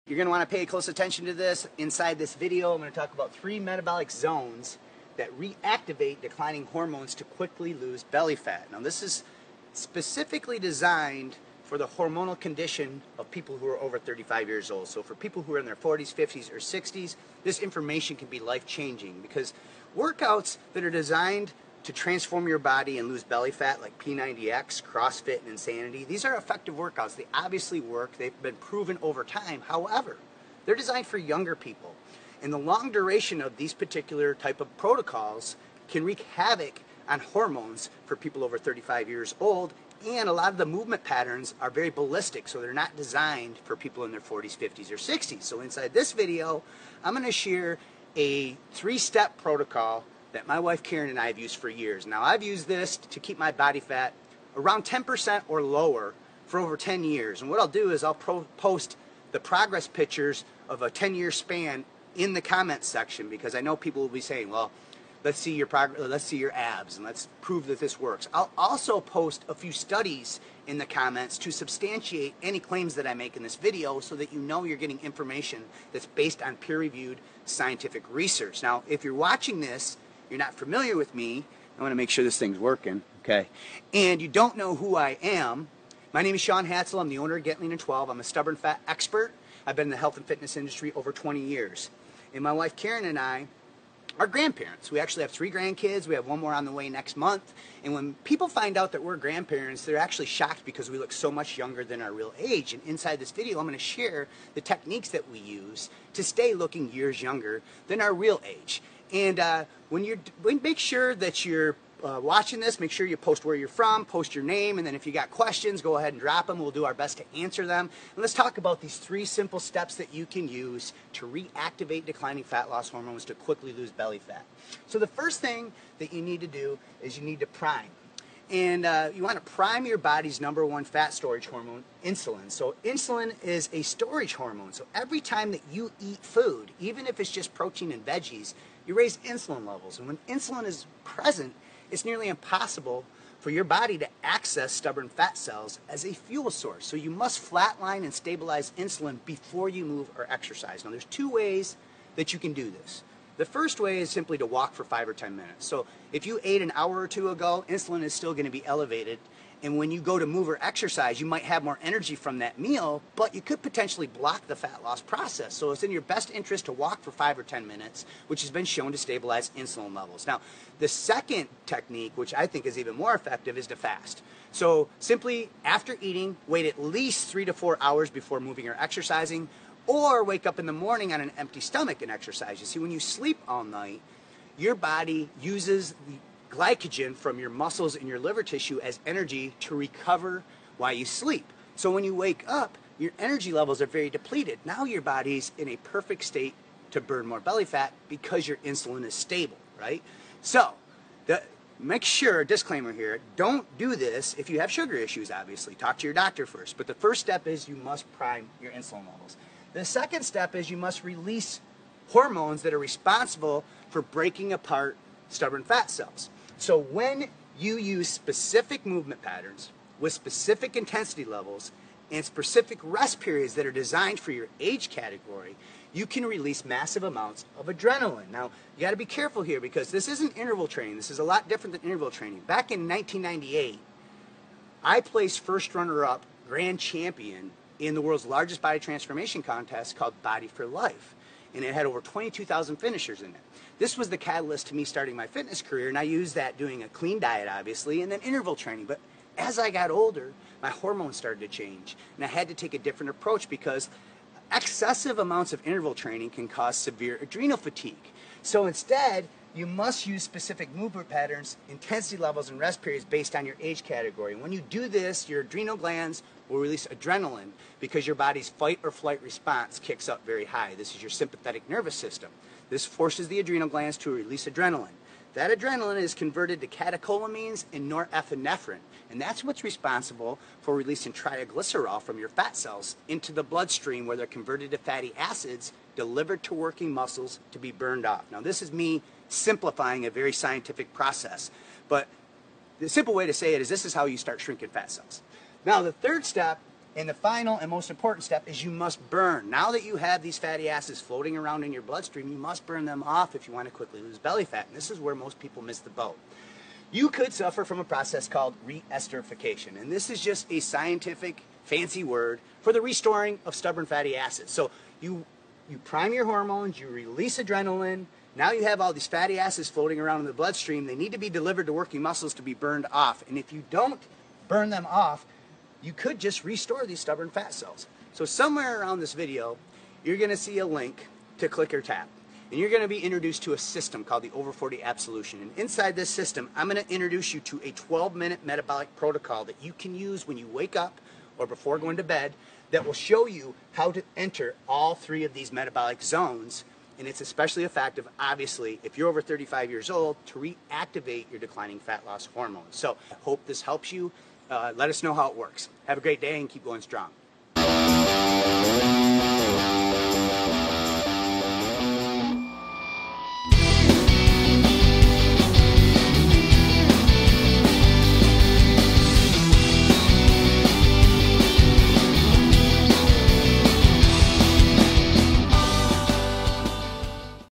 You're going to want to pay close attention to this. Inside this video, I'm going to talk about 3 metabolic zones that reactivate declining hormones to quickly lose belly fat. Now, this is specifically designed for the hormonal condition of people who are over 35 years old. So for people who are in their 40s, 50s, or 60s, this information can be life-changing, because workouts that are designed to transform your body and lose belly fat, like P90X, CrossFit, and Insanity, these are effective workouts. They obviously work. They've been proven over time. However, they're designed for younger people. And the long duration of these particular type of protocols can wreak havoc on hormones for people over 35 years old. And a lot of the movement patterns are very ballistic, so they're not designed for people in their 40s, 50s, or 60s. So inside this video, I'm going to share a 3-step protocol that my wife Karen and I have used for years. Now, I've used this to keep my body fat around 10% or lower for over 10 years. And what I'll do is I'll post the progress pictures of a 10-year span in the comments section, because I know people will be saying, well, let's see your let's see your abs, and let's prove that this works. I'll also post a few studies in the comments to substantiate any claims that I make in this video, so that you know you're getting information that's based on peer-reviewed scientific research. Now, if you're watching this, you're not familiar with me, I want to make sure this thing's working, okay? And you don't know who I am. My name is Sean Hatzel. I'm the owner of Get Lean in 12. I'm a stubborn fat expert. I've been in the health and fitness industry over 20 years. And my wife Karen and I are grandparents. We actually have 3 grandkids. We have 1 more on the way next month. And when people find out that we're grandparents, they're actually shocked because we look so much younger than our real age. And inside this video, I'm going to share the techniques that we use to stay looking years younger than our real age. And make sure that you're watching this, make sure you post where you're from, post your name, and then if you got questions, go ahead and drop them. We'll do our best to answer them. And let's talk about these 3 simple steps that you can use to reactivate declining fat loss hormones to quickly lose belly fat. So the first thing that you need to do is you need to prime. And you want to prime your body's #1 fat storage hormone, insulin. So insulin is a storage hormone. So every time that you eat food, even if it's just protein and veggies, you raise insulin levels. And when insulin is present, it's nearly impossible for your body to access stubborn fat cells as a fuel source. So you must flatline and stabilize insulin before you move or exercise. Now, there's 2 ways that you can do this. The first way is simply to walk for 5 or 10 minutes. So if you ate an hour or 2 ago, insulin is still going to be elevated. And when you go to move or exercise, you might have more energy from that meal, but you could potentially block the fat loss process. So it's in your best interest to walk for 5 or 10 minutes, which has been shown to stabilize insulin levels. Now, the second technique, which I think is even more effective, is to fast. So simply after eating, wait at least 3 to 4 hours before moving or exercising, or wake up in the morning on an empty stomach and exercise. You see, when you sleep all night, your body uses the glycogen from your muscles and your liver tissue as energy to recover while you sleep. So when you wake up, your energy levels are very depleted. Now your body's in a perfect state to burn more belly fat because your insulin is stable, right? So make sure, disclaimer here, don't do this if you have sugar issues, obviously. Talk to your doctor first. But the first step is you must prime your insulin levels. The second step is you must release hormones that are responsible for breaking apart stubborn fat cells. So when you use specific movement patterns with specific intensity levels and specific rest periods that are designed for your age category, you can release massive amounts of adrenaline. Now, you got to be careful here, because this isn't interval training. This is a lot different than interval training. Back in 1998, I placed first runner-up grand champion in the world's largest body transformation contest called Body for Life. And it had over 22,000 finishers in it. This was the catalyst to me starting my fitness career, and I used that doing a clean diet, obviously, and then interval training. But as I got older, my hormones started to change, and I had to take a different approach, because excessive amounts of interval training can cause severe adrenal fatigue. So instead, you must use specific movement patterns, intensity levels, and rest periods based on your age category. And when you do this, your adrenal glands will release adrenaline, because your body's fight or flight response kicks up very high. This is your sympathetic nervous system. This forces the adrenal glands to release adrenaline. That adrenaline is converted to catecholamines and norepinephrine, and that's what's responsible for releasing triglycerol from your fat cells into the bloodstream, where they're converted to fatty acids delivered to working muscles to be burned off. Now, this is me simplifying a very scientific process, but the simple way to say it is this is how you start shrinking fat cells. Now, the third step And the final and most important step is you must burn. Now that you have these fatty acids floating around in your bloodstream, you must burn them off if you want to quickly lose belly fat. And this is where most people miss the boat. You could suffer from a process called reesterification. And this is just a scientific fancy word for the restoring of stubborn fatty acids. So you prime your hormones, you release adrenaline. Now you have all these fatty acids floating around in the bloodstream. They need to be delivered to working muscles to be burned off. And if you don't burn them off, you could just restore these stubborn fat cells. So somewhere around this video, you're going to see a link to click or tap. And you're going to be introduced to a system called the Over 40 Absolution. And inside this system, I'm going to introduce you to a 12-minute metabolic protocol that you can use when you wake up or before going to bed that will show you how to enter all three of these metabolic zones. And it's especially effective, obviously, if you're over 35 years old, to reactivate your declining fat loss hormones. So I hope this helps you. Let us know how it works. Have a great day and keep going strong.